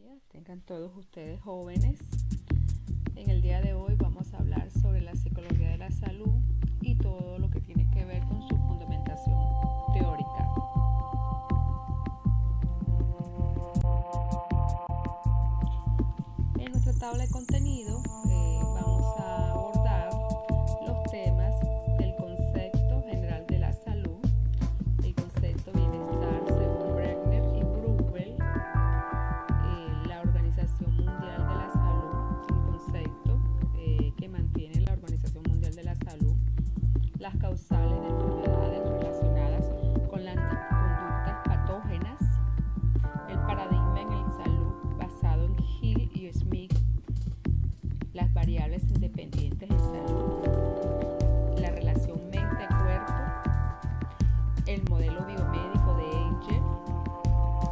días, tengan todos ustedes jóvenes. En el día de hoy vamos a hablar sobre la psicología de la salud y todo lo que tiene que ver con su fundamentación teórica. En nuestra tabla de contenido vamos a abordar los temas del concepto general de la salud, el concepto bienestar según Brenner y Bruegel, la Organización Mundial de la Salud, el concepto que mantiene la Organización Mundial de la Salud, las causales de enfermedades relacionadas con las conductas patógenas, el paradigma en la salud basado en Hill y Smith, las variables independientes en salud, la relación mente-cuerpo, el modelo biomédico de Engel,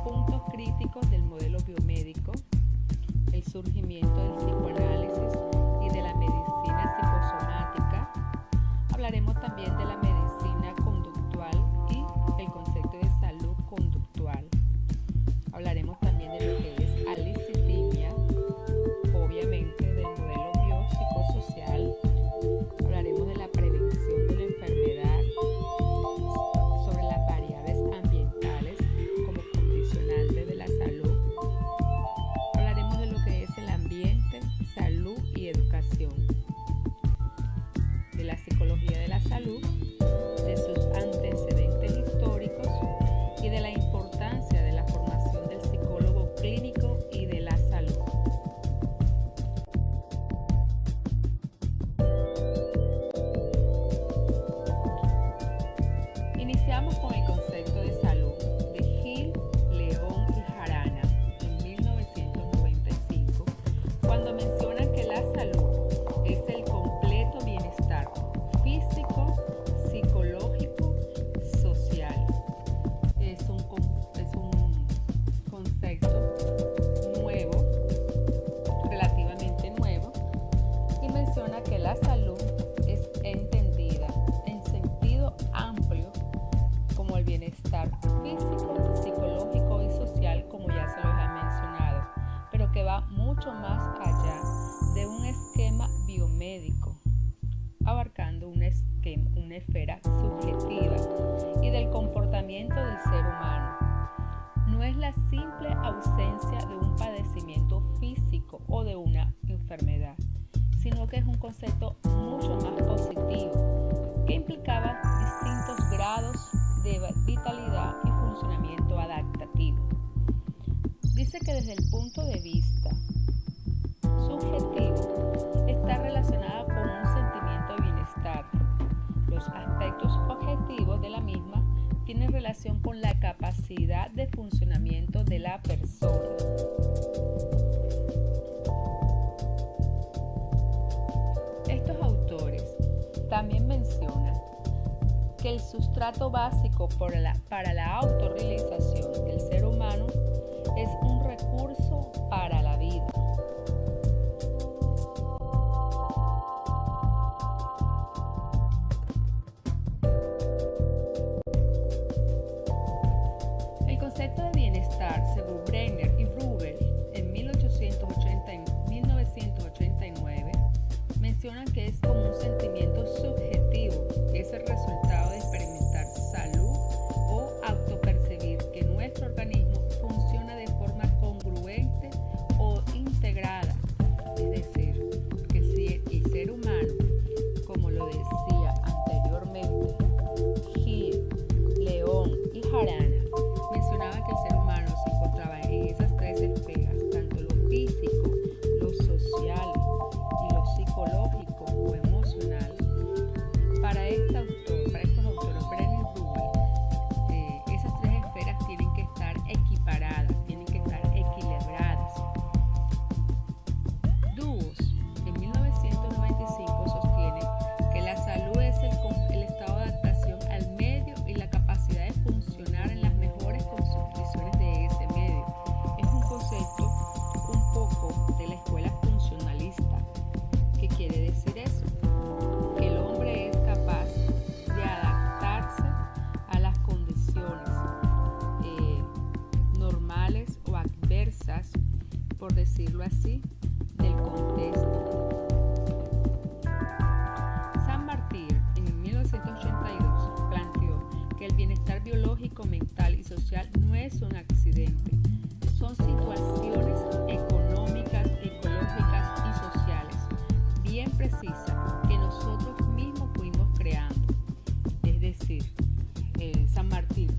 puntos críticos del modelo biomédico, el surgimiento del psicoanálisis y de la medicina psicosomática. Hablaremos también de la medicina conductual y el concepto de salud conductual. Hablaremos también de lo que es alicitimia, obviamente del modelo biopsicosocial. Hablaremos de la prevención de la enfermedad, sobre las variables ambientales como condicionantes de la salud. Hablaremos de lo que es el ambiente, salud y educación, de la psicología de la salud, de sus antecedentes históricos y de la importancia de la formación del psicólogo clínico y de la salud. Iniciamos con el concepto de salud de Hill, León y Jarana en 1995, cuando mencionan que la salud es el completo bienestar físico, psicológico, social. Es un concepto nuevo, relativamente nuevo, y menciona que la salud es entendida en sentido amplio como el bienestar físico, psicológico y social, como ya se los he mencionado, pero que va mucho más allá de un esquema biomédico, abarcando una esfera subjetiva y del comportamiento del ser humano. No es la simple ausencia de un padecimiento físico o de una enfermedad, sino que es un concepto mucho más positivo, que implicaba distintos grados de vitalidad y funcionamiento adaptativo. Dice que desde el punto de vista subjetivo está relacionada con un sentimiento de bienestar. Los aspectos objetivos de la misma tienen relación con la capacidad de funcionamiento de la persona. Estos autores también mencionan que el sustrato básico para la autorrealización del ser humano es un recurso para la vida. El concepto de bienestar, según Brenner y Bruegel, en 1989, mencionan que es como un sentimiento subjetivo, que es el resultado de experimentar salud o autopercibir que nuestro organismo funciona por decirlo así, del contexto. San Martín en 1982 planteó que el bienestar biológico, mental y social no es un accidente, son situaciones económicas, ecológicas y sociales bien precisas que nosotros mismos fuimos creando. Es decir, San Martín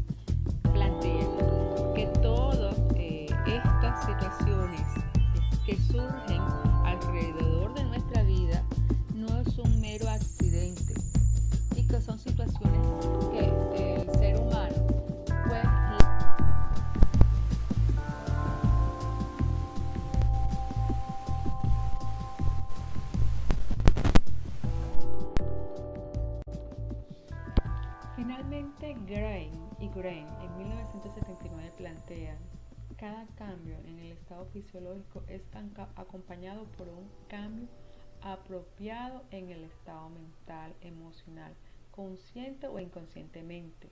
plantea que todas estas situaciones que surgen alrededor de nuestra vida no es un mero accidente y que son situaciones que el ser humano pues finalmente Greene en 1979 plantean cada cambio en el estado fisiológico es acompañado por un cambio apropiado en el estado mental, emocional, consciente o inconscientemente,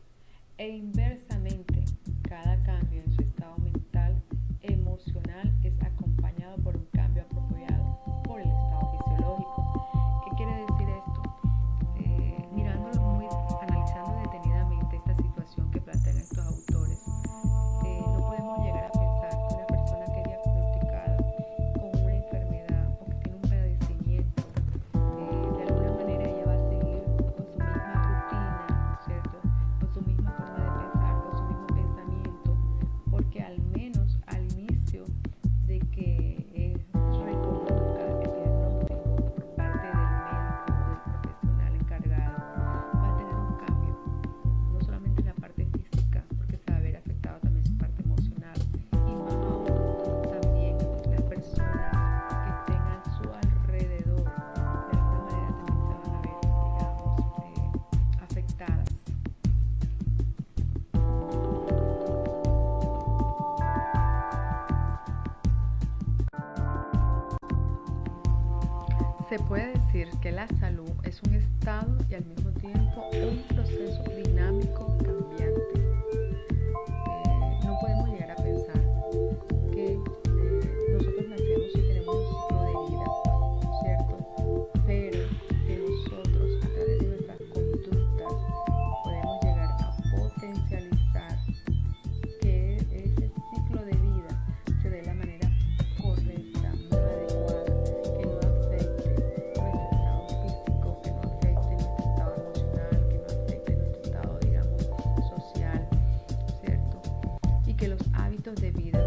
e inversamente, cada cambio en su estado mental, emocional es acompañado por un cambio apropiado por el estado fisiológico. ¿Qué quiere decir esto? Analizando detenidamente esta situación que plantean estos autores, no podemos llegar a pensar que una persona que es diagnosticada con una enfermedad o que tiene un padecimiento, de alguna manera ella va a seguir con su misma rutina, ¿cierto? Con su misma forma de pensar, con su mismo pensamiento, porque al menos al inicio de que reconozca el diagnóstico por parte del médico o del profesional encargado, va a tener un cambio, no solamente en la parte física, porque se va a ver afectado también su parte emocional, y más aún también las personas que estén a su alrededor, de alguna manera también se van a ver, digamos, afectadas. Se puede decir que la salud es un estado y al mismo tiempo un proceso dinámico cambiante. No podemos llegar a pensar que nosotros nacemos y tenemos un ciclo de vida, ¿no es cierto? Pero que nosotros a través de nuestras conductas podemos llegar a potencializar que ese ciclo de vida se dé de la manera correcta, más adecuada, que no afecte nuestro estado físico, que no afecte nuestro estado emocional, que no afecte nuestro estado, digamos, social, ¿cierto? Y que los hábitos de vida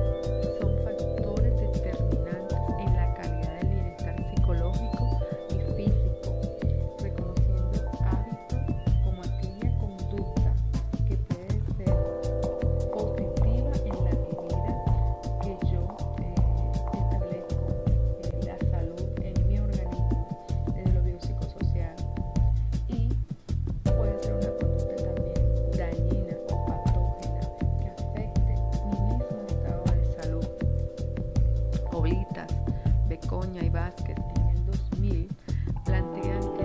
son factores determinantes en la calidad del bienestar psicológico y físico, reconociendo hábitos como aquella conducta que puede ser positiva en la medida que yo establezco la salud en mi organismo desde lo biopsicosocial, y puede ser una conducta también dañina o patógena que afecte mi mismo estado de salud. Oblitas, Becoña y Vázquez en el 2000 plantean que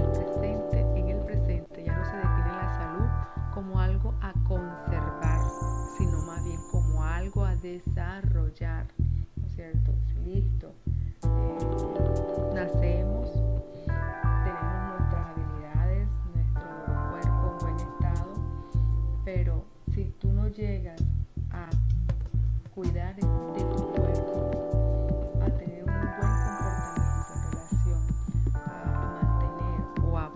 en el presente ya no se define la salud como algo a conservar, sino más bien como algo a desarrollar, ¿no es cierto? Listo, nacemos, tenemos nuestras habilidades, nuestro cuerpo en buen estado, pero si tú no llegas a cuidar de tu cuerpo, a tener un buen comportamiento en relación a mantener o a,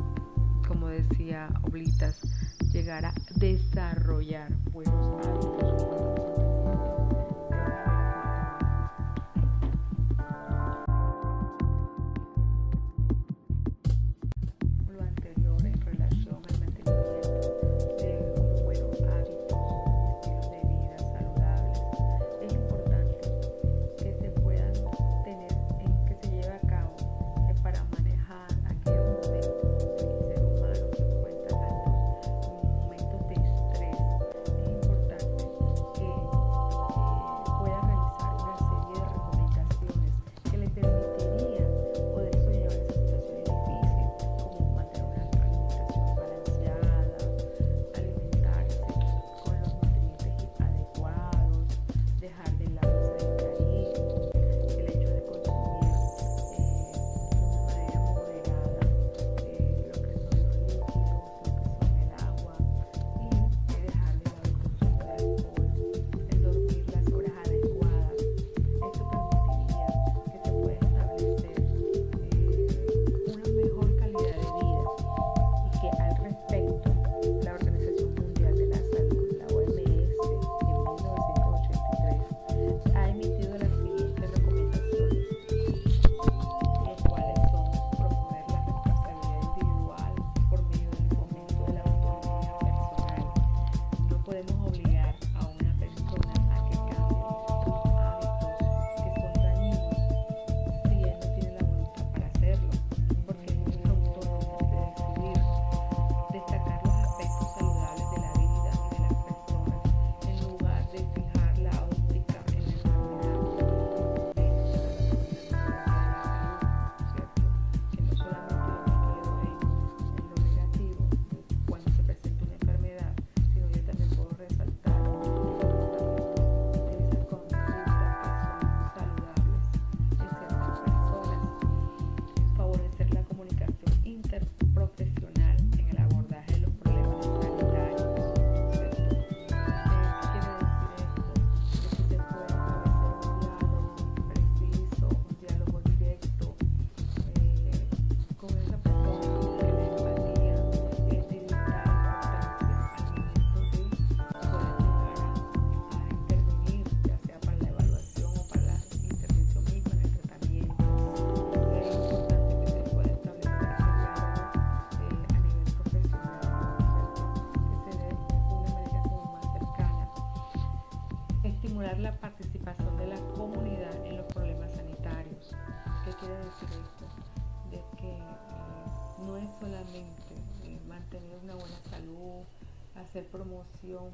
como decía Oblitas, llegar a desarrollar buenos hábitos, un buen comportamiento, te va a haber afectado. Lo anterior en relación al mantenimiento de unos buenos hábitos y estilos de vida saludables, es importante que se puedan tener, que se lleve a cabo para manejar aquellos momentos donde el ser humano se encuentra en momentos de estrés. Es importante decir esto? De que no es solamente mantener una buena salud, hacer promoción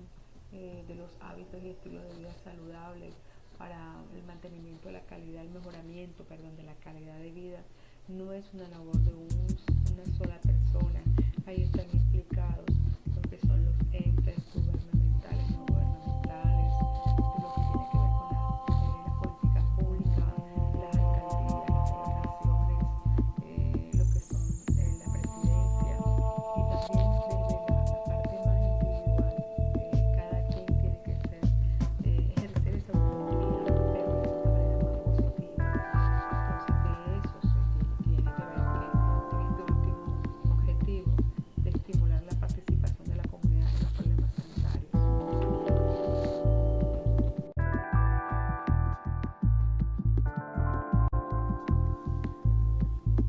de los hábitos y estilos de vida saludables para el mantenimiento de la calidad, el mejoramiento, perdón, de la calidad de vida, no es una labor de una sola persona. Ahí están implicados lo que son los entes gubernamentales, no gubernamentales, lo que tiene que ver con las políticas públicas, las alcaldías, las gobernaciones, lo que son la presidencia, y también desde la parte más individual. Cada quien tiene que ejercer esa autonomía, pero de una manera más positiva. Entonces de eso se tiene que ver que en este último objetivo de estimular la participación de la comunidad en los problemas sanitarios.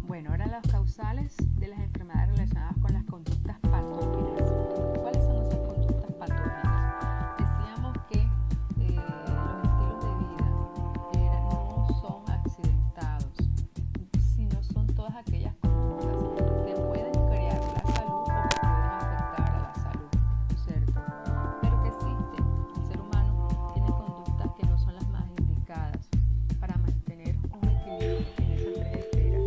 Bueno, ahora las causales de las enfermedades relacionadas con las conductas patógenas. ¿Cuáles son esas conductas patógenas? Decíamos que los estilos de vida no son accidentados, sino son todas aquellas conductas que pueden crear la salud o que pueden afectar a la salud, ¿cierto? Pero que existen. El ser humano tiene conductas que no son las más indicadas para mantener un equilibrio en esas tres esferas,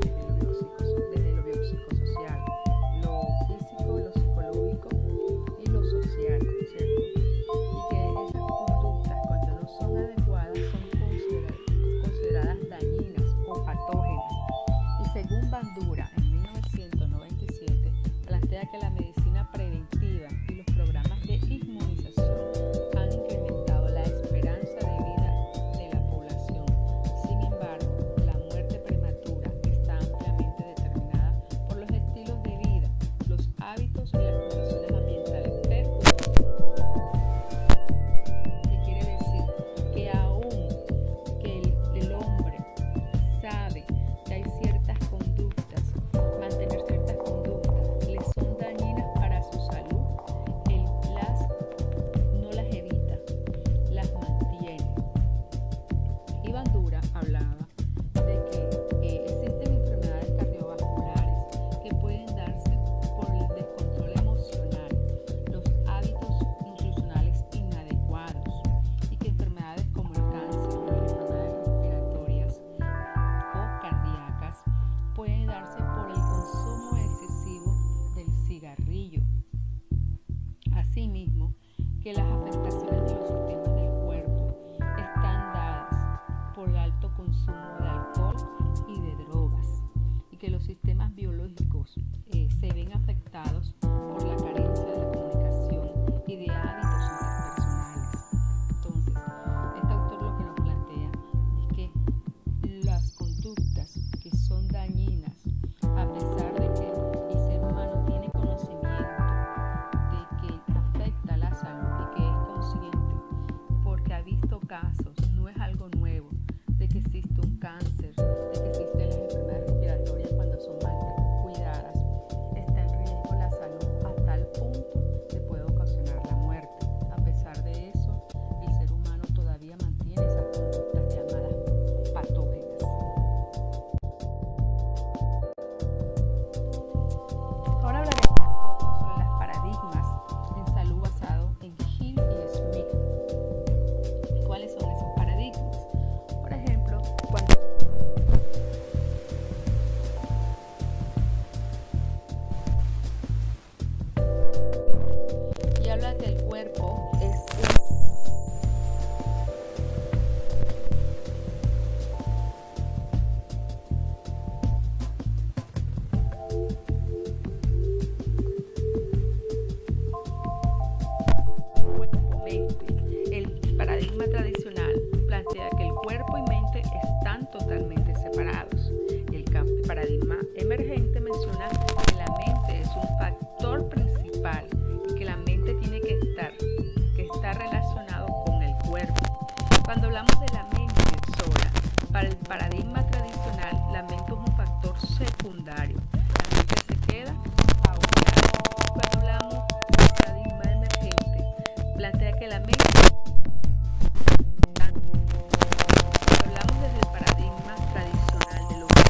desde lo biopsicosocial, lo físico, lo psicológico y lo social, ¿cierto? Y que esas conductas, cuando no son adecuadas, son consideradas dañinas o patógenas. Y según Bandura, en 1997, plantea que la medicina preventiva y los programas de inmunización han incrementado la esperanza de vida de la población. Sin embargo, la muerte prematura está ampliamente determinada por los estilos de vida, los hábitos y las condiciones ambientales perjudiciales. ¿Qué quiere decir? Que aún que el hombre sabe que hay ciertas conductas, mantener ciertas conductas le son dañinas para su salud, él no las evita, las mantiene. Y Bandura hablaba de que existen enfermedades cardiovasculares que pueden darse por el descontrol emocional, los hábitos nutricionales inadecuados, y que enfermedades como el cáncer o las enfermedades respiratorias o cardíacas pueden darse por el consumo excesivo del cigarrillo. Asimismo, que las afectaciones de los sistemas del cuerpo están dadas por el alto consumo de alcohol y de drogas, y que los sistemas biológicos se ven afectados por la carencia de la comunicación y de hábitos interpersonales. Entonces, este autor lo que nos plantea es que las conductas que son dañinas, a pesar de que el ser humano tiene conocimiento de que afecta la salud y que es consciente, porque ha visto casos, no es algo nuevo, de que existe un cáncer, de que existen las enfermedades respiratorias cuando son mal cuidadas, está en riesgo la salud a tal punto que puede ocasionar la muerte. A pesar de eso, el ser humano todavía mantiene esas conductas llamadas patógenas. Ahora hablaremos un poco sobre las paradigmas en salud basado en Hill y Smith. ¿Cuáles son esos paradigmas? Por ejemplo, y habla que el cuerpo es cuerpo-mente. El paradigma tradicional plantea que el cuerpo y mente están totalmente separados. El paradigma emergente menciona que la mente es un factor principal y que la mente tiene que estar relacionado con el cuerpo. Cuando hablamos de la mente sola, para el paradigma tradicional, la mente es un factor secundario. La mente se queda a un lado. Cuando hablamos del paradigma emergente, plantea que la mente cuando hablamos desde el paradigma tradicional de lo que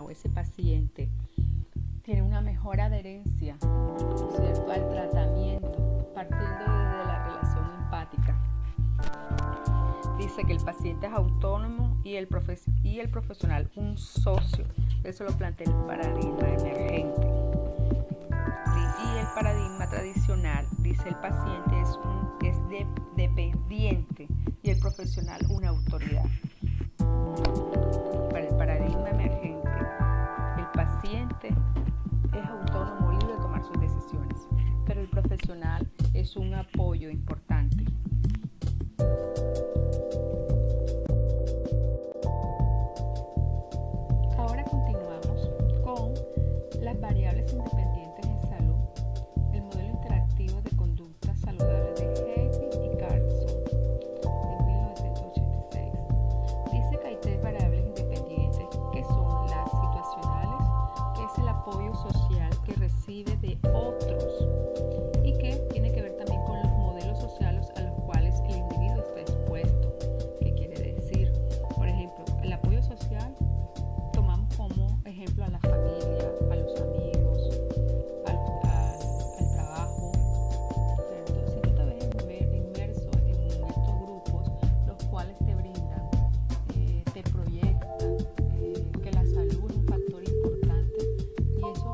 o ese paciente tiene una mejor adherencia, ¿cierto?, al tratamiento, partiendo desde la relación empática. Dice que el paciente es autónomo y el profesional un socio. Eso lo plantea el paradigma emergente. Y el paradigma tradicional dice el paciente es dependiente y el profesional una autoridad. Para el paradigma emergente, el paciente es autónomo, libre de tomar sus decisiones, pero el profesional es un apoyo importante. Ahora continuamos con las variables independientes en salud, el modelo interactivo de conducta saludable de Hayes y Carlson en 1986. Dice que hay 3 variables independientes que son las situacionales, que es el apoyo social que recibe de otros y que tiene que ver también con los modelos sociales a los cuales el individuo está expuesto. ¿Qué quiere decir? Por ejemplo, el apoyo social tomamos como ejemplo a la familia, a los amigos, al trabajo, ¿cierto? Si tú te ves inmerso en estos grupos, los cuales te brindan, te proyectan que la salud es un factor importante, y eso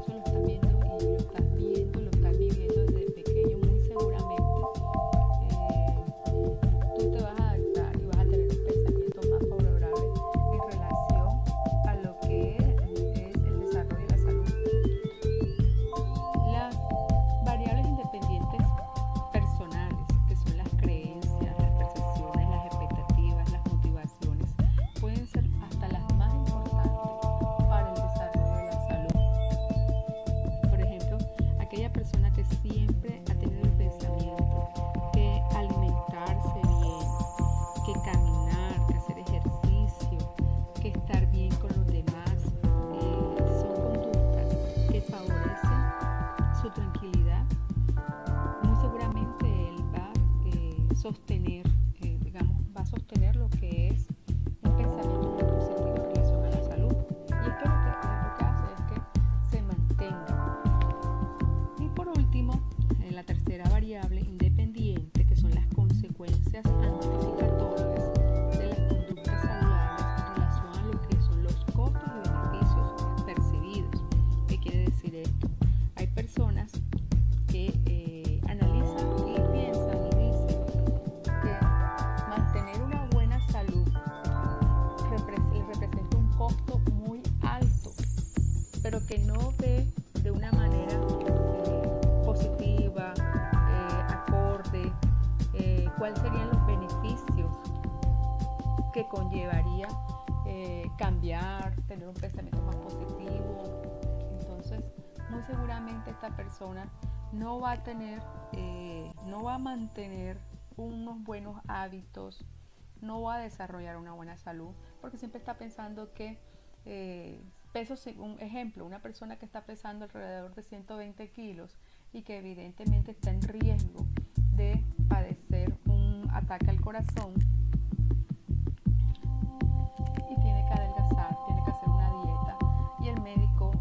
lo estás viendo y lo estás viviendo desde pequeño, muy seguramente tú te vas a adaptar y vas a tener un pensamiento más favorable en relación a lo que es el desarrollo de la salud. Las variables independientes personales, que son las creencias, las percepciones, las expectativas, las motivaciones, pueden ser hasta las más importantes para el desarrollo de la salud. Por ejemplo, aquella persona que siempre ha tenido el pensamiento que alimentarse bien, que caminar, que hacer ejercicio, que estar bien con los demás, son conductas que favorecen su tranquilidad. Muy seguramente él va a sostener, va a sostener lo que es un pensamiento muy positivo en relación a la salud. Y esto lo que hace es que se mantenga. Y por último, la tercera variable independiente, que son las consecuencias anticipatorias de las conductas saludables en relación a lo que son los costos y beneficios percibidos. ¿Qué quiere decir esto? Hay personas que analizan y piensan y dicen que mantener una buena salud les representa un costo muy alto, pero que no ve de una manera positiva, acorde, cuáles serían los beneficios que conllevaría cambiar, tener un pensamiento más positivo. Entonces, muy seguramente esta persona no va a mantener unos buenos hábitos, no va a desarrollar una buena salud, porque siempre está pensando que peso, un ejemplo, una persona que está pesando alrededor de 120 kilos y que evidentemente está en riesgo de padecer un ataque al corazón y tiene que adelgazar, tiene que hacer una dieta, y el médico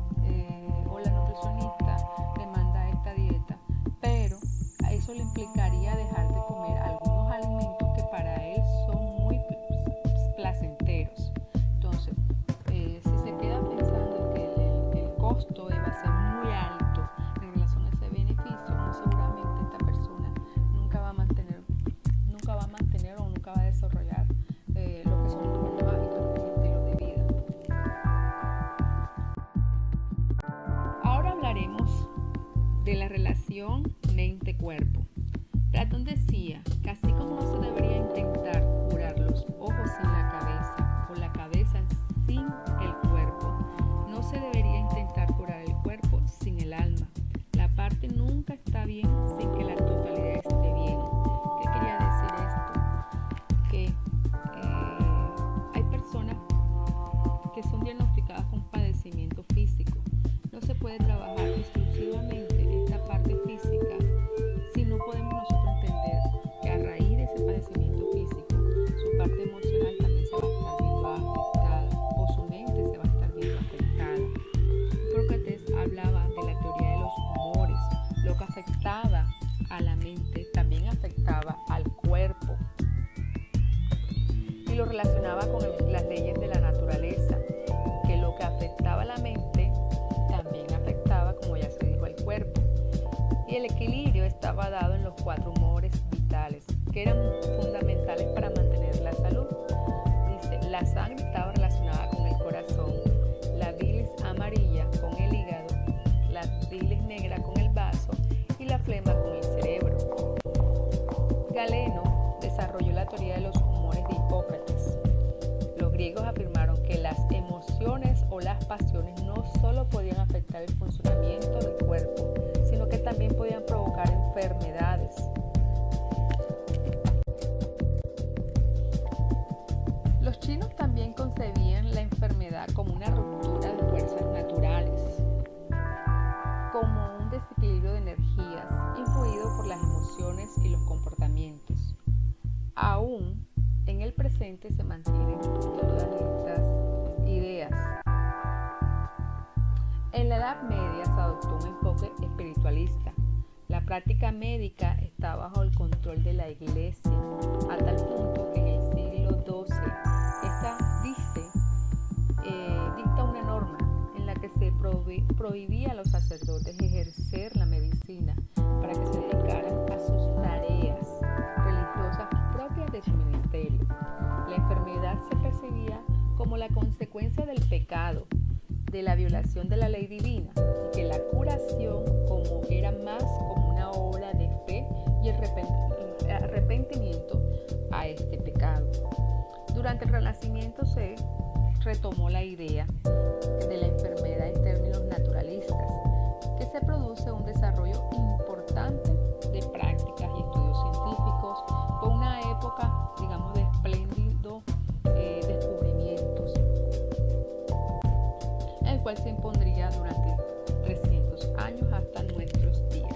o la nutricionista le manda esta dieta, pero a eso le implicaría dejar de comer algunos alimentos que para él son muy placenteros. Entonces, si se queda pensando que el costo va a ser muy alto en relación a ese beneficio, muy seguramente esta persona nunca va a mantener o nunca va a desarrollar lo que son los buenos hábitos y estilos de vida. Ahora hablaremos de la relación mente-cuerpo. Platón decía que así como no se debería intentar curar los ojos sin la cabeza o la cabeza sin el cuerpo, no se debería intentar curar el cuerpo sin el alma. La parte nunca está bien sin que la totalidad esté bien. ¿Qué quería decir esto? Que hay personas que son diagnosticadas con padecimiento físico. No se puede trabajar exclusivamente esta parte física si no podemos nosotros entender que a raíz de ese padecimiento físico, su parte emocional también se va a estar viendo afectada, o su mente se va a estar afectar el funcionamiento del cuerpo, sino que también podían provocar enfermedades. Los chinos también concebían la enfermedad como una ruptura de fuerzas naturales, como un desequilibrio de energías influido por las emociones y los comportamientos. Aún en el presente se mantienen todas estas ideas. En la Edad Media se adoptó un enfoque espiritualista. La práctica médica está bajo el control de la Iglesia, a tal punto que en el siglo XII esta dicta una norma en la que se prohibía a los sacerdotes ejercer la medicina para que se dedicaran a sus tareas religiosas propias de su ministerio. La enfermedad se percibía como la consecuencia del pecado, de la violación de la ley divina, y que la curación era más como una obra de fe y el arrepentimiento a este pecado. Durante el Renacimiento se retomó la idea de la enfermedad en términos naturalistas, que se produce un desarrollo importante de prácticas y estudios científicos, con una época, digamos, de espléndido descubrimientos, el cual se impondría durante 300 años hasta nuestros días.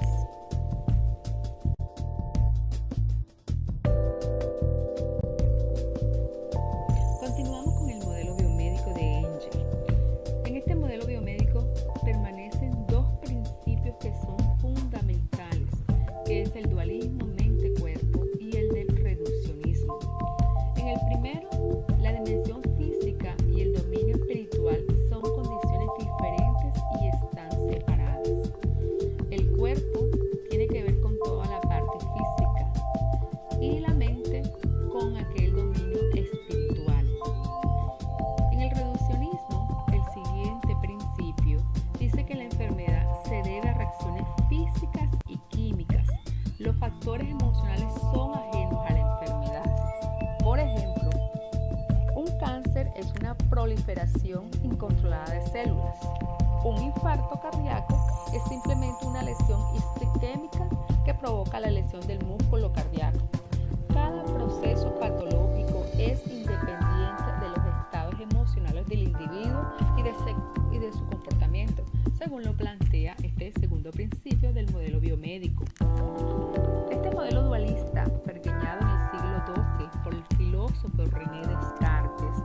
Continuamos con el modelo biomédico de Engel. En este modelo biomédico permanecen dos principios que son fundamentales, que es el dualismo mente-cuerpo y el del reduccionismo. En el primero, la dimensión física y el dominio espiritual son condiciones diferentes y están separadas. El cuerpo tiene que ver con toda la parte física y la mente con aquel dominio espiritual. En el reduccionismo, el siguiente principio dice que la enfermedad se debe a reacciones físicas y químicas. Los factores emocionales son ajenos a la enfermedad. Por ejemplo, un cáncer es una proliferación incontrolada de células. Un infarto cardíaco es simplemente una lesión isquémica que provoca la lesión del músculo cardíaco. Cada proceso patológico es independiente de los estados emocionales del individuo y de su comportamiento, según lo plantea este segundo principio del modelo biomédico. Este modelo dualista, pergeñado en el siglo XII por el filósofo René Descartes,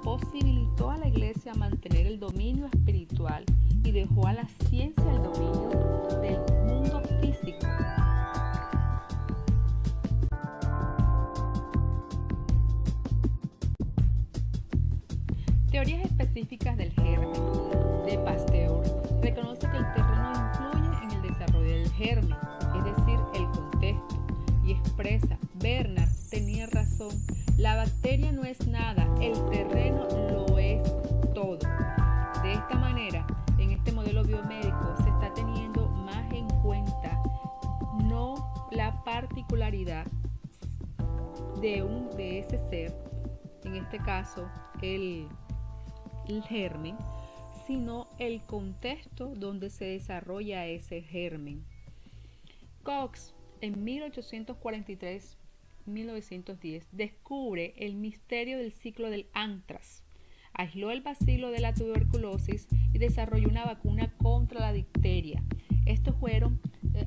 posibilitó a la Iglesia mantener el dominio espiritual y dejó a la ciencia el dominio del mundo físico. Teorías específicas del germen de Pasteur reconoce que el terreno influye en el desarrollo del germen, es decir, el contexto, y expresa: Bernard tenía razón, la bacteria no es nada, el terreno lo es todo. De esta manera, en este modelo biomédico se está teniendo más en cuenta no la particularidad de ese ser, en este caso el germen, sino el contexto donde se desarrolla ese germen. Koch en 1843-1910 descubre el misterio del ciclo del antrax, aisló el bacilo de la tuberculosis y desarrolló una vacuna contra la difteria. Estos fueron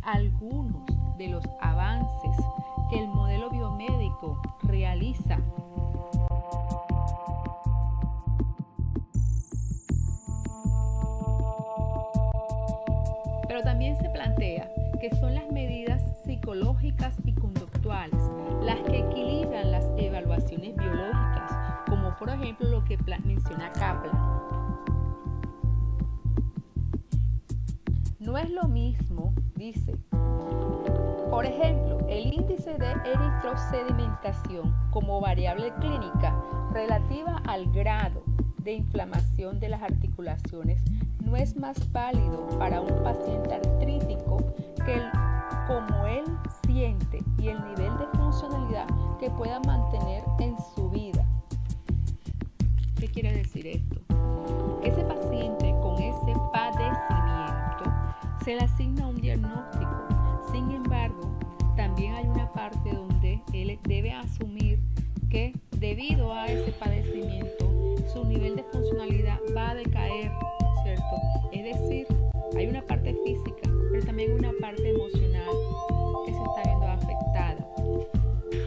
algunos de los avances que el modelo biomédico realiza. Pero también se plantea que son las medidas psicológicas y conductuales las que equilibran las evaluaciones biológicas, como por ejemplo lo que menciona Kaplan. No es lo mismo, dice, por ejemplo, el índice de eritrosedimentación como variable clínica relativa al grado de inflamación de las articulaciones no es más válido para un paciente artrítico que como él siente y el nivel de funcionalidad que pueda mantener en su vida. ¿Qué quiere decir esto? Ese paciente con ese padecimiento se le asigna un diagnóstico. Sin embargo, también hay una parte donde él debe asumir que debido a ese padecimiento su nivel de funcionalidad va a decaer, ¿cierto? Es decir, hay una parte física, pero también una parte emocional que se está viendo afectada.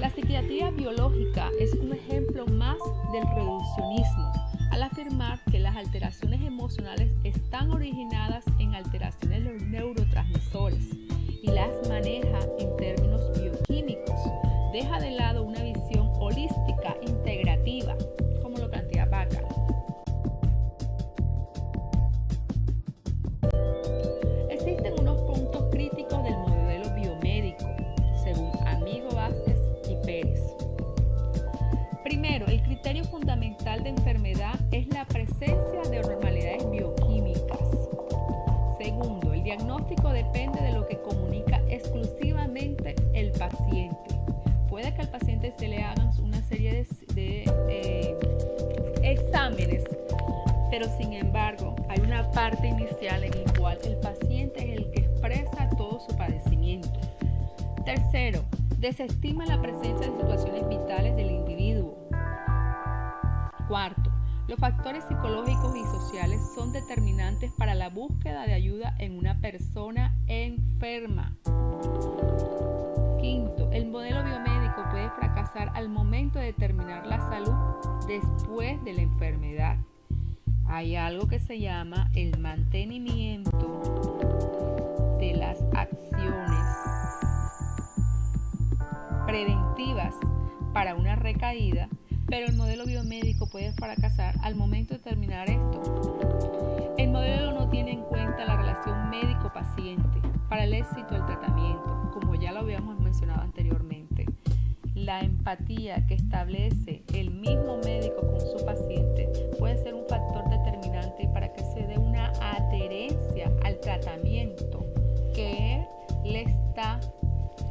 La psiquiatría biológica es un ejemplo más del reduccionismo, al afirmar que las alteraciones emocionales están originadas en alteraciones de los neurotransmisores y las maneja en términos bioquímicos. Deja de lado una visión holística integrativa, como lo plantea Bacall. Existen unos puntos críticos del modelo biomédico, según Amigo, Vázquez y Pérez. Primero, el criterio fundamental de enfermedad es la presencia de anormalidades bioquímicas. Segundo, el diagnóstico depende de lo que comunica exclusivamente el paciente. Puede que al paciente se le hagan una serie de exámenes, pero sin embargo hay una parte inicial en la cual el paciente es el que expresa todo su padecimiento. Tercero, desestima la presencia de situaciones vitales del individuo. Cuarto, los factores psicológicos y sociales son determinantes para la búsqueda de ayuda en una persona enferma. Quinto, el modelo biomédico puede fracasar al momento de determinar la salud después de la enfermedad. Hay algo que se llama el mantenimiento de las acciones preventivas para una recaída, pero el modelo biomédico puede fracasar al momento de terminar esto. El modelo no tiene en cuenta la relación médico-paciente para el éxito del tratamiento, como ya lo habíamos mencionado anteriormente. La empatía que establece el mismo médico con su paciente puede ser un factor determinante para que se dé una adherencia al tratamiento que él le está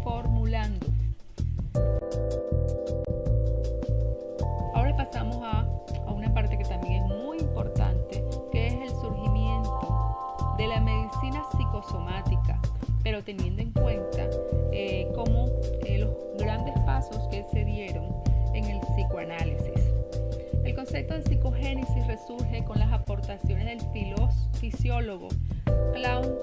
formulando. Ahora pasamos a una parte que también es muy importante, que es el surgimiento de la medicina psicosomática, pero teniendo en cuenta los grandes pasos que se dieron en el psicoanálisis. El concepto de psicogénesis resurge con las aportaciones del fisiólogo Claude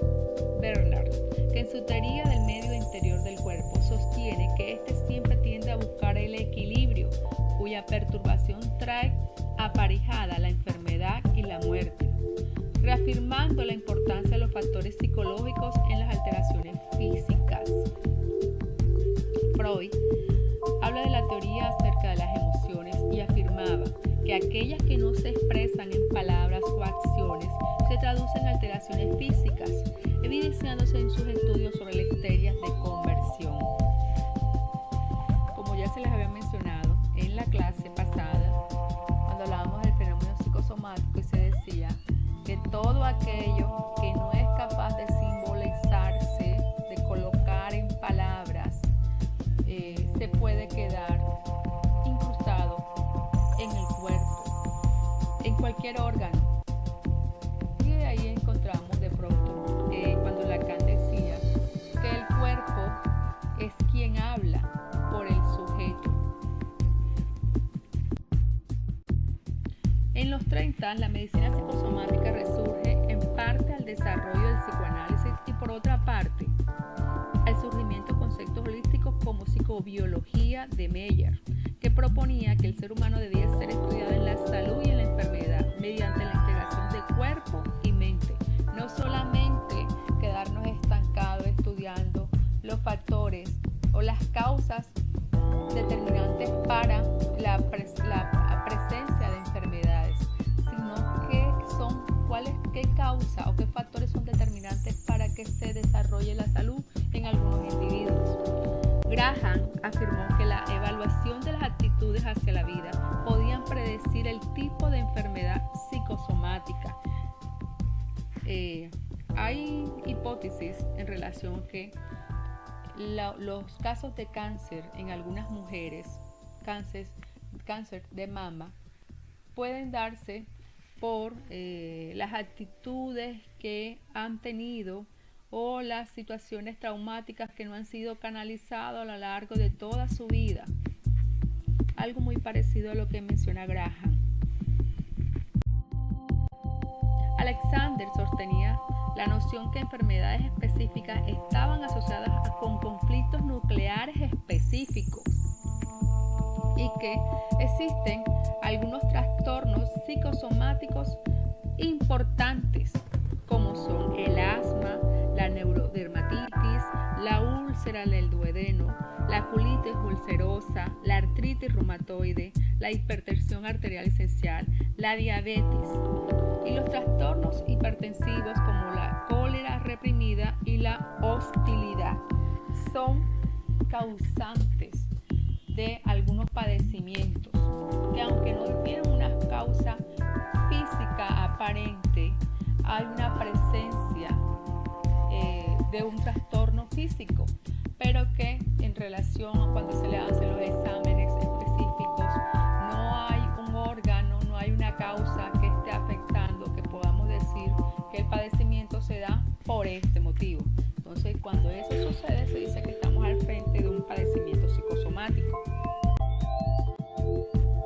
Bernard, que en su teoría del medio interior del cuerpo sostiene que este siempre tiende a buscar el equilibrio, cuya perturbación trae aparejada la enfermedad y la muerte, reafirmando la importancia de los factores psicológicos en las alteraciones físicas. Freud habla de la teoría acerca de las emociones y afirmaba que aquellas que no se expresan en palabras o acciones se traducen en alteraciones físicas, evidenciándose en sus estudios sobre las histerias de conversión. Como ya se les había mencionado en la clase pasada, cuando hablábamos del fenómeno psicosomático, y se decía que todo aquello que no es capaz de simbolizarse, de colocar en palabras, se puede quedar incrustado en el cuerpo, en cualquier órgano. Y de ahí encontramos de pronto cuando Lacan decía que el cuerpo es quien habla por el sujeto. En los 30, la medicina psicosomática resurge en parte al desarrollo del psicoanálisis y por otra parte al surgimiento de conceptos holísticos como psicobiología de Meyer, que proponía que el ser humano debía ser estudiado en la salud y en la enfermedad mediante la integración de cuerpo y mente, no solamente quedarnos estancados estudiando los factores o las causas determinantes para la presencia de enfermedades, sino qué causa o qué factores son determinantes para que se desarrolle la salud en algunos individuos. Graham afirmó que la evaluación de las actitudes hacia la vida podían predecir el tipo de enfermedad psicosomática. Hay hipótesis en relación a que los casos de cáncer en algunas mujeres, cáncer de mama, pueden darse por las actitudes que han tenido o las situaciones traumáticas que no han sido canalizadas a lo largo de toda su vida. Algo muy parecido a lo que menciona Graham. Alexander sostenía la noción que enfermedades específicas estaban asociadas con conflictos nucleares específicos y que existen algunos trastornos psicosomáticos importantes como son el asma, la neurodermatitis, la úlcera del duodeno, la colitis ulcerosa, la artritis reumatoide, la hipertensión arterial esencial, la diabetes y los trastornos hipertensivos como la cólera reprimida y la hostilidad son causantes de algunos padecimientos que, aunque no tienen una causa física aparente, hay una presencia de un trastorno físico, pero que en relación a cuando se le hacen los exámenes específicos no hay un órgano, no hay una causa que esté afectando, que podamos decir que el padecimiento se da por este motivo. Entonces, cuando eso sucede, se dice que estamos al frente de un padecimiento psicosomático.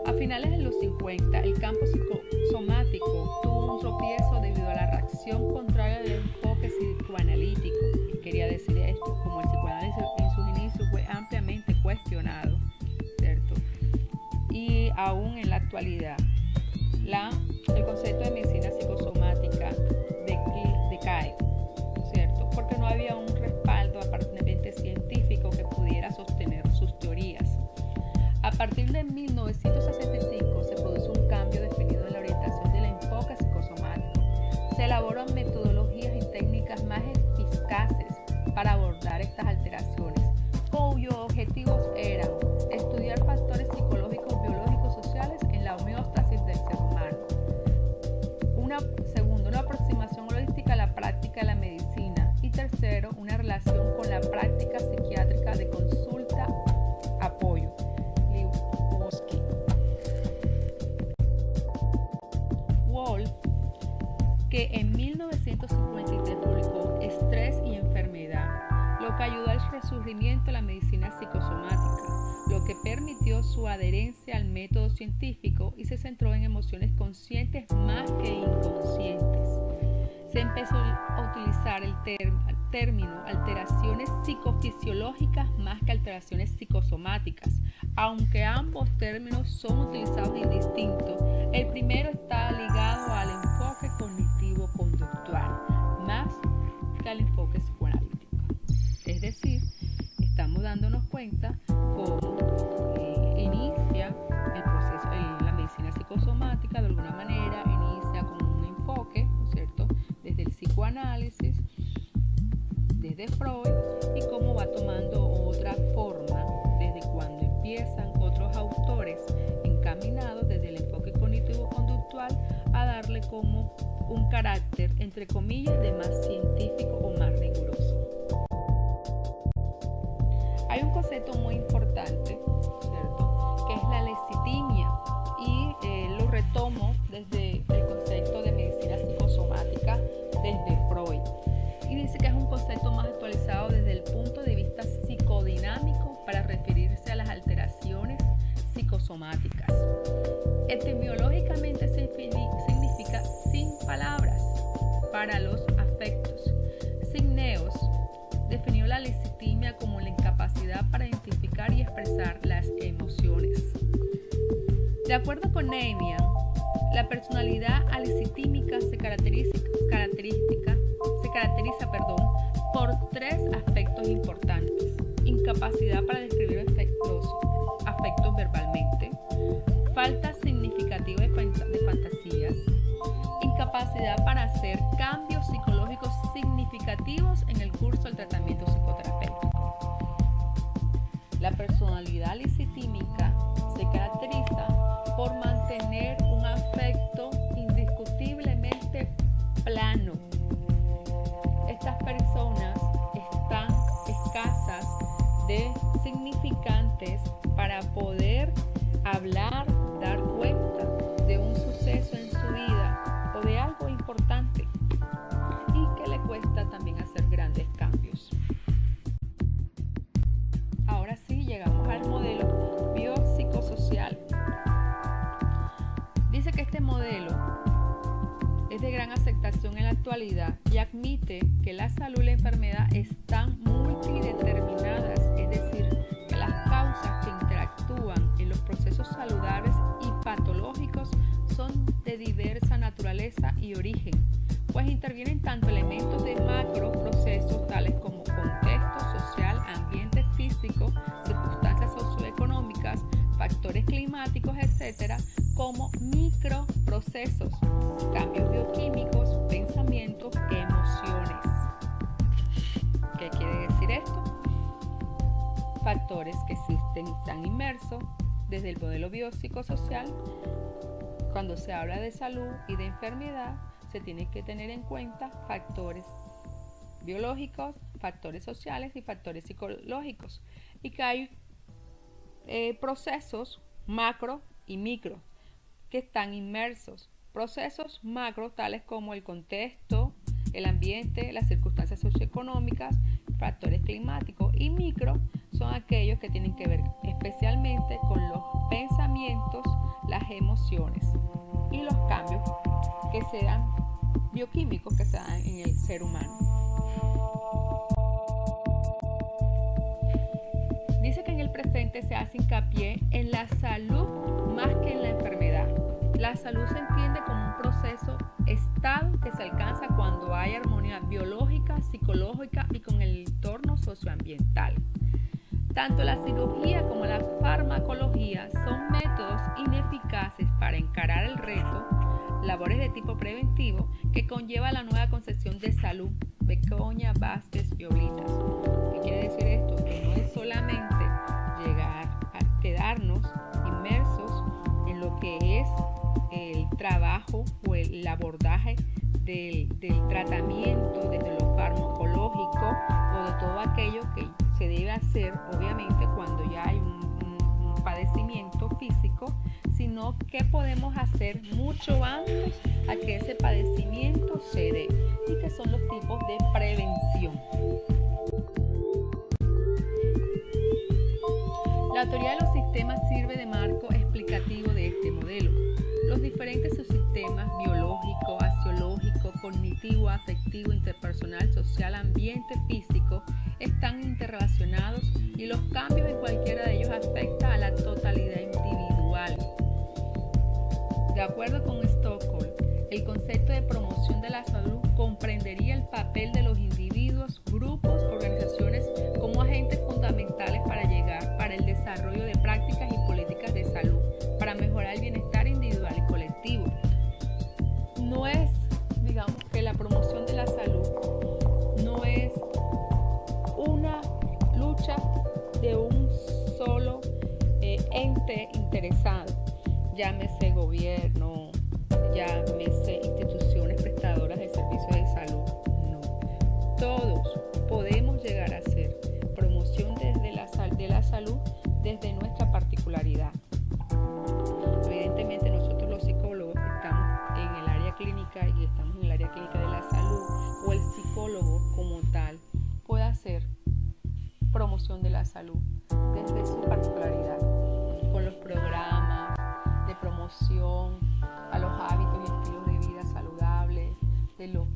A finales de los 50, el campo psicosomático tuvo un tropiezo debido a la reacción contraria del enfoque psicoanalítico. Y quería decir esto, como el psicoanálisis en sus inicios fue ampliamente cuestionado, ¿cierto? Y aún en la actualidad, el concepto de medicina psicosomática decae, ¿cierto? Porque no había un respaldo aparentemente científico que pudiera sostener sus teorías. A partir de 1965 se produce un cambio definido en la orientación del enfoque psicosomático. Se elaboran metodologías y técnicas más eficaces para abordar estas alteraciones, cuyos objetivos eran estudiar factores psicológicos, biológicos, sociales en la homeostasis del ser humano. Segundo, una aproximación holística a la práctica de la medicina. Y tercero, una relación con la práctica psiquiátrica de consulta-apoyo. Wolff, que en 1953 publicó Estrés y enfermedad, lo que ayudó al resurgimiento de la medicina psicosomática, lo que permitió su adherencia al método científico y se centró en emociones conscientes más que inconscientes. Se empezó a utilizar el término alteraciones psicofisiológicas más que alteraciones psicosomáticas. Aunque ambos términos son utilizados indistintos, el primero está ligado al enfoque cognitivo-conductual más que al enfoque psicoanalítico. Es decir, estamos dándonos cuenta cómo inicia el proceso, la medicina psicosomática de alguna manera inicia con un enfoque, ¿no es cierto?, desde el psicoanálisis, desde Freud, y cómo va tomando otra forma desde cuando empiezan otros autores encaminados desde el enfoque cognitivo-conductual a darle como un carácter, entre comillas, de más científico o más riguroso. Hay un concepto muy importante, ¿cierto?, que es la lecitimia, y lo retomo desde el concepto de medicina psicosomática desde Freud, y dice que es un concepto más actualizado desde el punto de vista psicodinámico para referirse a las alteraciones psicosomáticas. Etimológicamente significa sin palabras para los afectos. Signeos definió la lecitimia como la incapacidad para identificar y expresar las emociones. De acuerdo con Neyman, la personalidad alicitímica se caracteriza por tres aspectos importantes: incapacidad para describir los afectos verbalmente, falta significativa de fantasías, incapacidad para hacer cambios psicológicos significativos en el curso del tratamiento psicoterapéutico. La personalidad licitímica se caracteriza por mantener un afecto indiscutiblemente plano. Estas personas están escasas de significantes para poder hablar, dar cuenta de un suceso en su vida o de algo importante, y que le cuesta también hacer grandes Organización en la actualidad y admite que la salud y la enfermedad están multideterminadas, es decir, que las causas que interactúan en los procesos saludables y patológicos son de diversa naturaleza y origen, pues intervienen tanto elementos de macro procesos tales como contexto social, ambiente físico, circunstancias socioeconómicas, factores climáticos, etc., como microprocesos, cambios bioquímicos, pensamientos, emociones. ¿Qué quiere decir esto? Factores que existen y están inmersos desde el modelo biopsicosocial. Cuando se habla de salud y de enfermedad, se tienen que tener en cuenta factores biológicos, factores sociales y factores psicológicos, y que hay procesos macro y micro que están inmersos. Procesos macro tales como el contexto, el ambiente, las circunstancias socioeconómicas, factores climáticos, y micro son aquellos que tienen que ver especialmente con los pensamientos, las emociones y los cambios que se dan bioquímicos que se dan en el ser humano. Dice que en el presente se hace hincapié en la salud más que en la enfermedad. La salud se entiende como un proceso estado que se alcanza cuando hay armonía biológica, psicológica y con el entorno socioambiental. Tanto la cirugía como la farmacología son métodos ineficaces para encarar el reto, labores de tipo preventivo, que conlleva la nueva concepción de salud, Begoña, Vázquez y Oblitas. ¿Qué quiere decir esto? Que no es solamente llegar a quedarnos inmersos en lo que es el trabajo o el abordaje del tratamiento desde lo farmacológico o de todo aquello que se debe hacer, obviamente, cuando ya hay un padecimiento físico, sino qué podemos hacer mucho antes a que ese padecimiento se dé, y que son los tipos de prevención. La teoría de los sistemas sirve de marco explicativo de este modelo. Los diferentes subsistemas biológico, axiológico, cognitivo, afectivo, interpersonal, social, ambiente, físico están interrelacionados, y los cambios en cualquiera de ellos afectan a la totalidad individual. De acuerdo con Stockholm, el concepto de promoción de la salud comprendería el papel de los individuos, grupos, organizaciones como agentes fundamentales para el desarrollo de prácticas y políticas de salud, para mejorar el bienestar individual y colectivo. No es, digamos, que la promoción de la salud no es una lucha de un solo ente interesado, llámese gobierno, llámese instituciones prestadoras de servicios de salud. No, todos podemos llegar a hacer promoción de la salud desde nuestra particularidad. Evidentemente nosotros los psicólogos estamos en el área clínica y estamos en el área clínica de la salud, o el psicólogo como tal puede hacer promoción de la salud desde su particularidad, con los programas de promoción a los hábitos y estilos de vida saludables, de los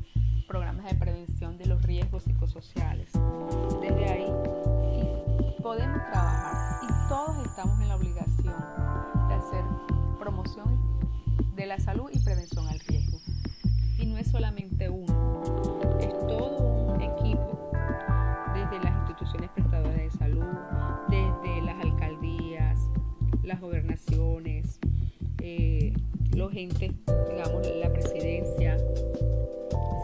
programas de prevención de los riesgos psicosociales. Desde ahí podemos trabajar, y todos estamos en la obligación de hacer promoción de la salud y prevención al riesgo. Y no es solamente uno, es todo un equipo, desde las instituciones prestadoras de salud, desde las alcaldías, las gobernaciones, los entes, digamos, la presidencia,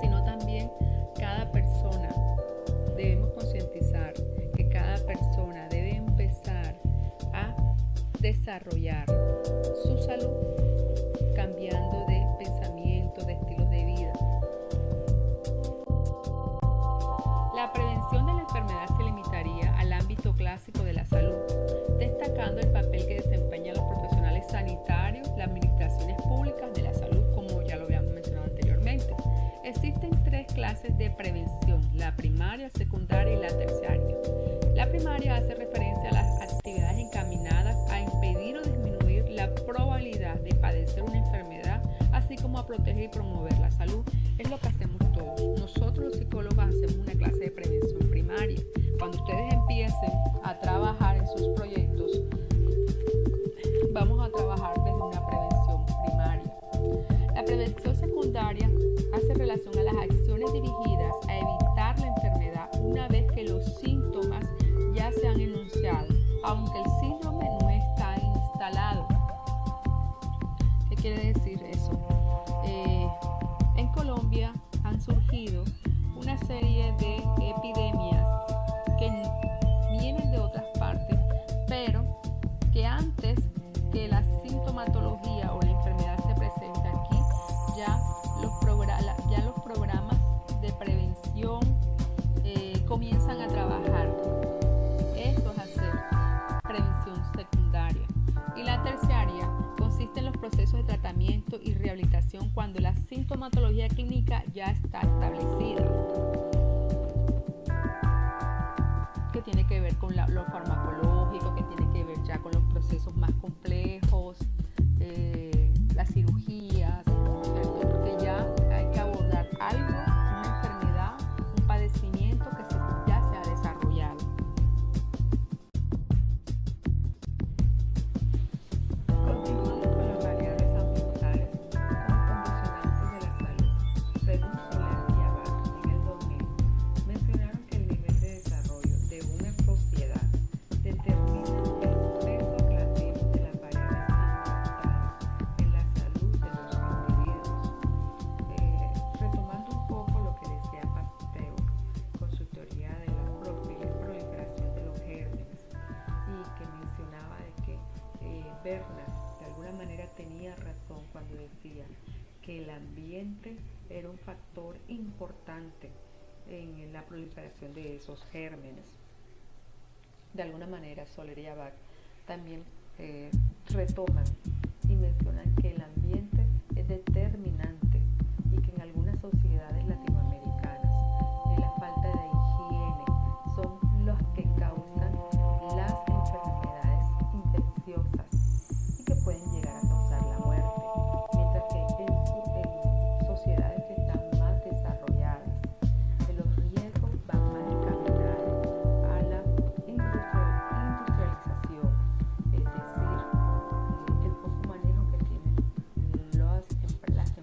sino también cada persona. Debemos concientizar que cada persona debe empezar a desarrollar su salud cambiando de pensamiento, de estilos de vida. La prevención de la enfermedad se limitaría al ámbito clásico de la salud, destacando el papel que desempeñan los profesionales sanitarios, las administraciones públicas de la salud, como ya lo habíamos mencionado anteriormente. Existen tres clases de prevención: la primaria, secundaria y la terciaria. La primaria hace referencia a las actividades encaminadas a impedir o disminuir la probabilidad de padecer una enfermedad, así como a proteger y promover la salud. es lo que hacemos todos. Nosotros los psicólogos hacemos una clase de prevención primaria. Cuando ustedes empiecen a trabajar en sus proyectos, vamos a trabajar desde una prevención primaria. La prevención secundaria hace relación a las acciones dirigidas a evitar la enfermedad una vez que los síntomas ya se han enunciado, aunque el síndrome no está instalado. ¿Qué quiere decir eso? En Colombia han surgido una serie de epidemias que vienen de otras partes, pero que antes que la sintomatología o la enfermedad se presente aquí, ya los programas de prevención comienzan a trabajar. Esto es hacer prevención secundaria. Y la terciaria consiste en los procesos de tratamiento y rehabilitación cuando la sintomatología clínica ya está establecida, que tiene que ver con lo farmacológico, que tiene que ver ya con los procesos más complejos, las cirugías, ¿cierto? Porque ya hay que abordar algo, una enfermedad, un padecimiento que ya se ha desarrollado. Continuando con las variables ambientales como condicionantes de la salud, según Soler y Abad en el 2000, mencionaron que el nivel de desarrollo de una sociedad determina el peso relativo de las variables ambientales en la salud de los individuos. Retomando un poco lo que decía Pasteur con su teoría de la proliferación de los gérmenes, y que mencionaba de que Bernard de alguna manera tenía razón cuando decía que el ambiente era un factor importante en la proliferación de esos gérmenes. De alguna manera Soler y Abad también retoman y mencionan que el ambiente es determinante y que en algunas sociedades latinoamericanas la falta de higiene son los que causan las enfermedades infecciosas y que pueden llegar a causar la muerte, mientras que en sociedades que están más desarrolladas, los riesgos van más encaminados a la industrialización, es decir, el poco manejo que tienen las empresas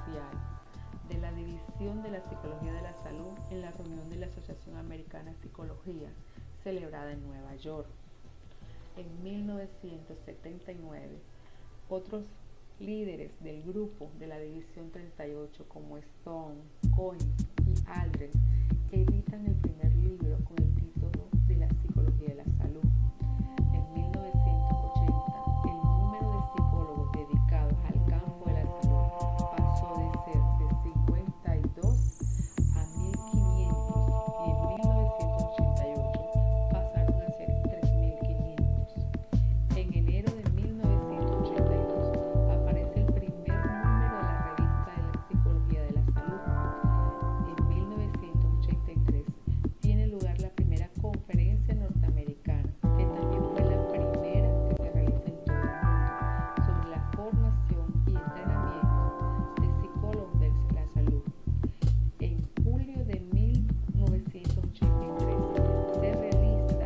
social de la División de la Psicología de la Salud en la reunión de la Asociación Americana de Psicología celebrada en Nueva York. En 1979, otros líderes del grupo de la División 38 como Stone, Cohen y Aldred editan el primer libro con el título de la Psicología de la Salud. En 1980, el número de psicólogos dedicados al campo de la salud pasó de ser de 52 a 1.500 y en 1988 pasaron a ser 3.500. En enero de 1982 aparece el primer número de la revista de la Psicología de la Salud. En 1983 tiene lugar la primera conferencia norteamericana, que también fue la primera que se realiza en todo el mundo, sobre la formación y entrenamiento de psicólogos de la salud. En julio de 1983 se realiza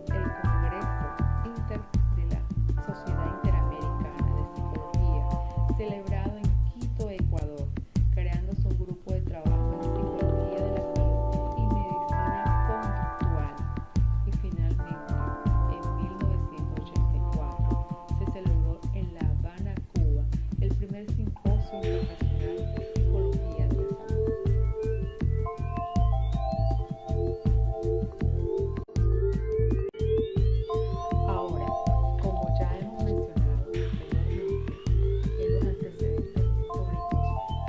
el Congreso de la Sociedad Interamericana de Psicología, celebrado en Quito, Ecuador, creándose un grupo de trabajo en psicología de la salud y medicina conductual. Y finalmente, en 1984, se celebró en La Habana, Cuba, el primer simposio internacional de psicología de la salud. Ahora, como ya hemos mencionado anteriormente en los antecedentes históricos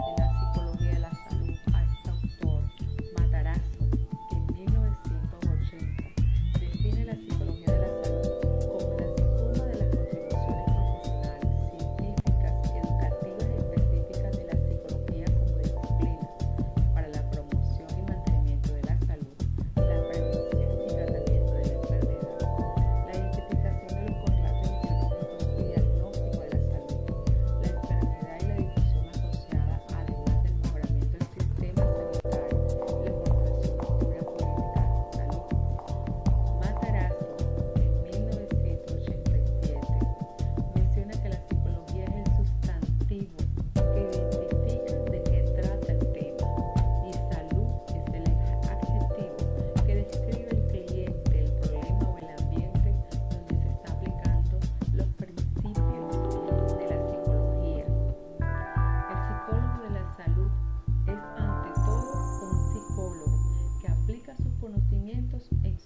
de la psicología de la salud, a este autor, Matarazzo, que en 1980 define la psicología de la salud como la suma de las contribuciones profesionales, científicas, educativas y específicas de la psicología como disciplina para la promoción y mantenimiento de la salud, la prevención y tratamiento de la enfermedad, la identificación de los correlatos etiológicos y diagnóstico de la salud, la enfermedad y la difusión asociada, además del mejoramiento del sistema sanitario, la formulación de una política de salud. Matarazzo, en 1987, menciona que la psicología es el sustantivo que identifica de qué trata el tema y salud es el adjetivo que describe el cliente, el problema o el ambiente donde se está aplicando los principios de la psicología. El psicólogo de la salud es ante todo un psicólogo que aplica sus conocimientos en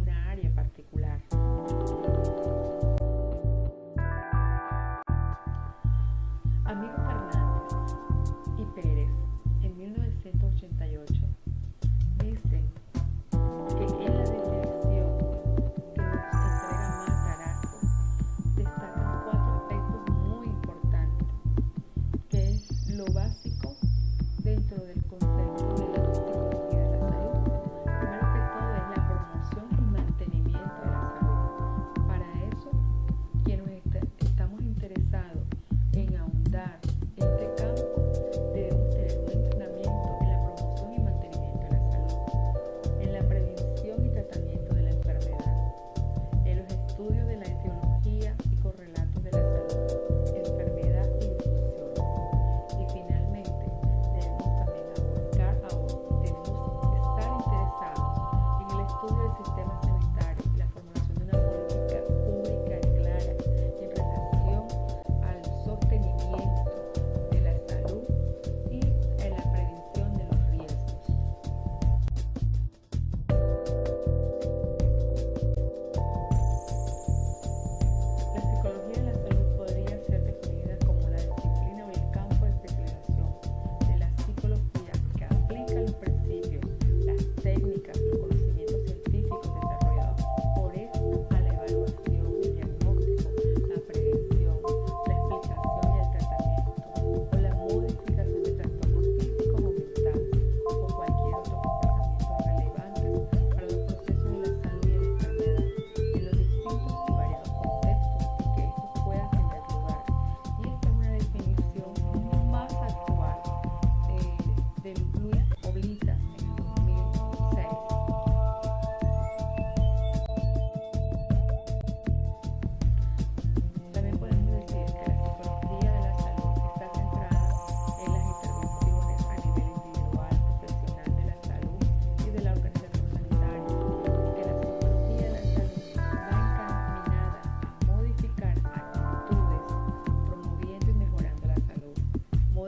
una área particular. Amigo Fernández y Pérez, en 1988, dicen que en la definición que nos entrega Matarazzo destacan 4 aspectos muy importantes, que es lo básico dentro del concepto de la psicología de la salud. Primero que todo es la promoción y mantenimiento de la salud. Para eso, quienes estamos interesados en ahondar en este campo, debemos tener un entrenamiento en la promoción y mantenimiento de la salud, en la prevención y tratamiento de la enfermedad, en los estudios de la etiología y correlatos de la salud, enfermedad y difusiones. Y finalmente, debemos también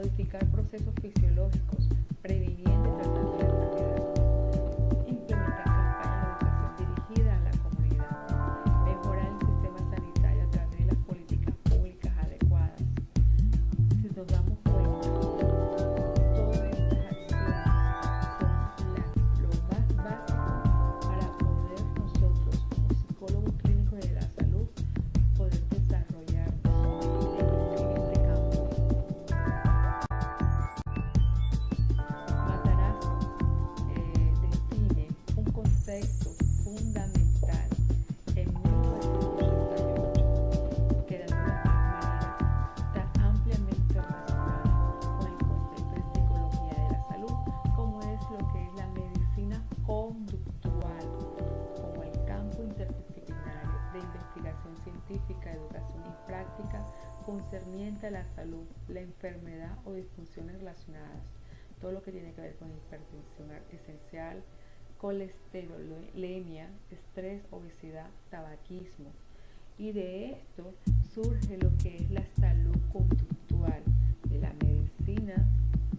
modificar procesos fisiológicos, previniendo y tratando la enfermedad, implementar campañas de educación dirigida a la comunidad, mejorar el sistema sanitario a través de las políticas públicas adecuadas. Si nos damos cuenta, todas estas acciones son lo más básico para poder nosotros, como psicólogos clínicos de la salud, poder desarrollar en este campo. Matarazzo define un concepto fundamental en 1988 que de alguna manera está ampliamente relacionado con el concepto de psicología de la salud, como es lo que es la medicina conductual, como el campo interdisciplinario de investigación científica, educación y práctica concerniente a la salud, la enfermedad o disfunciones relacionadas, todo lo que tiene que ver con hipertensión esencial, colesterolemia, estrés, obesidad, tabaquismo. Y de esto surge lo que es la salud conductual. De la medicina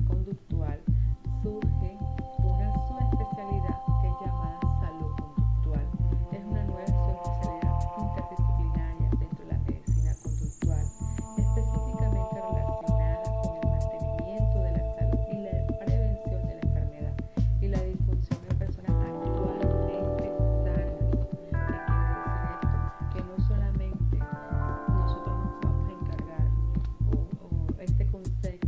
conductual surge una subespecialidad que es llamada salud conductual. Es una nueva subespecialidad interdisciplinaria dentro de la medicina conductual, específicamente relacionada con el mantenimiento de la salud y la prevención de la enfermedad y la disfunción de personas actualmente sanas. ¿Qué quiere decir esto? Que no solamente nosotros nos vamos a encargar o este concepto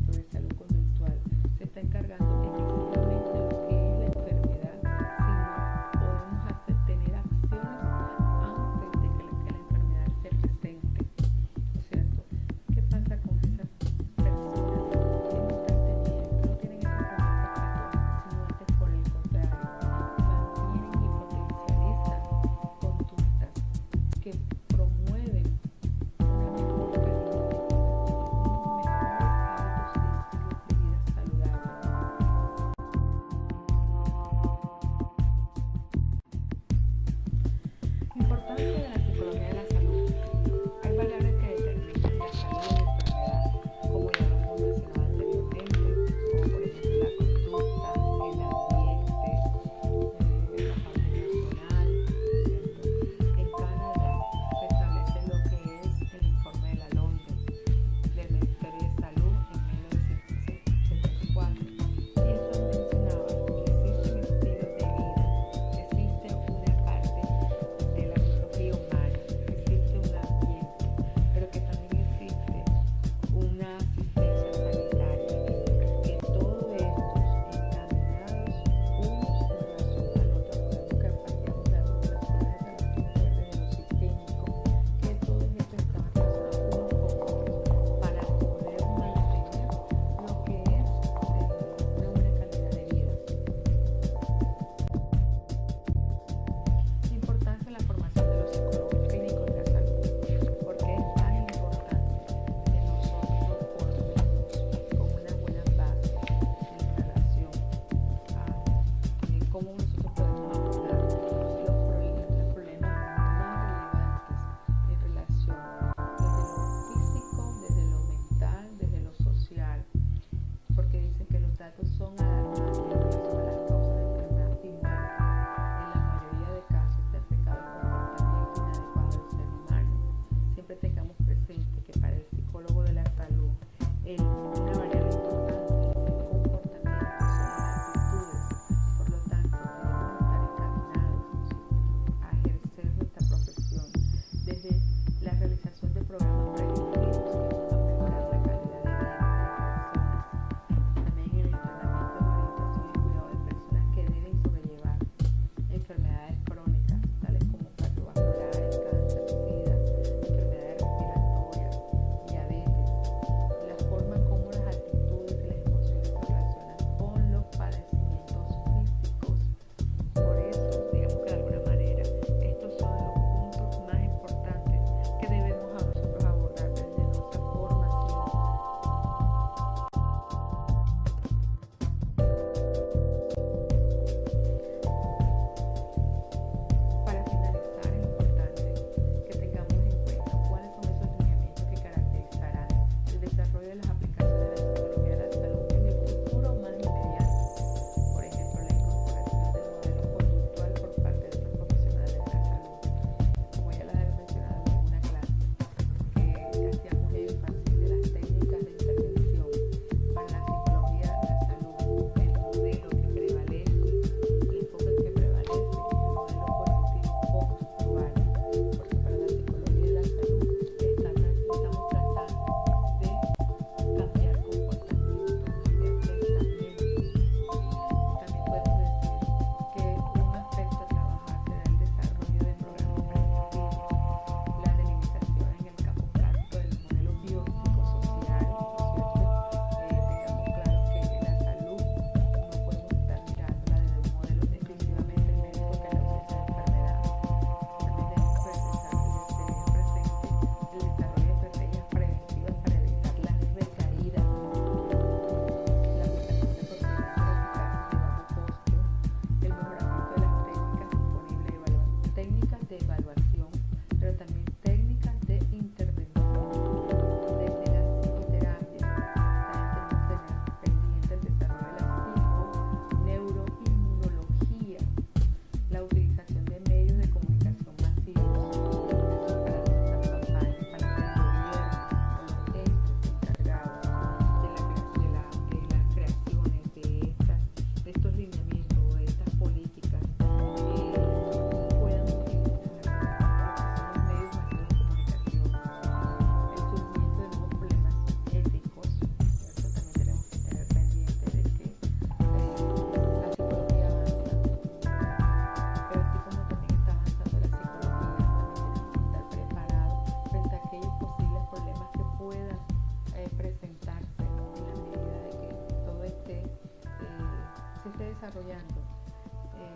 desarrollando,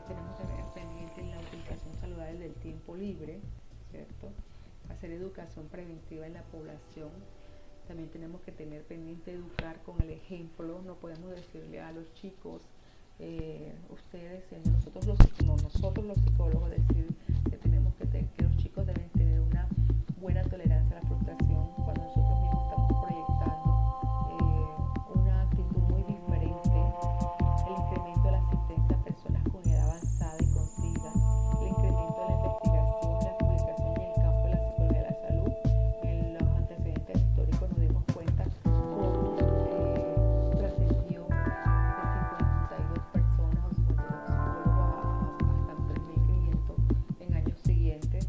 tenemos que tener pendiente la utilización saludable del tiempo libre, ¿cierto? Hacer educación preventiva en la población. También tenemos que tener pendiente educar con el ejemplo. No podemos decirle a los chicos, ustedes, siendo nosotros los psicólogos, decir que tenemos que los chicos deben tener una buena tolerancia a la frustración cuando nosotros mismos estamos proyectando una actitud muy diferente. El incremento de la asistencia a personas con edad avanzada y con SIDA, el incremento de la investigación, la publicación en el campo de la psicología de la salud. En los antecedentes históricos nos dimos cuenta cómo trascendió de 52 personas o 52 psicólogos hasta 3.500 en años siguientes.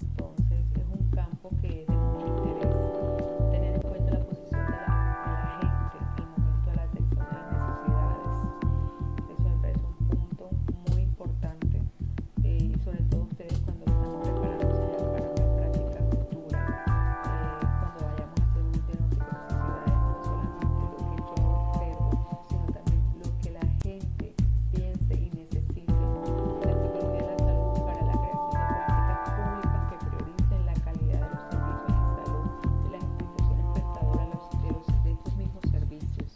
Entonces es un campo que es de mucho interés tener en cuenta la posición de la gente al momento de la detección de las necesidades. Eso me parece un punto muy importante, y sobre todo ustedes cuando están preparándose ya para una práctica futura, cuando vayamos a hacer un diagnóstico de necesidades, no solamente lo que yo observo, sino también lo que la gente piense y necesite. La psicología de la salud para la creación de políticas públicas que prioricen la calidad de los servicios en salud de las instituciones prestadoras de estos mismos servicios.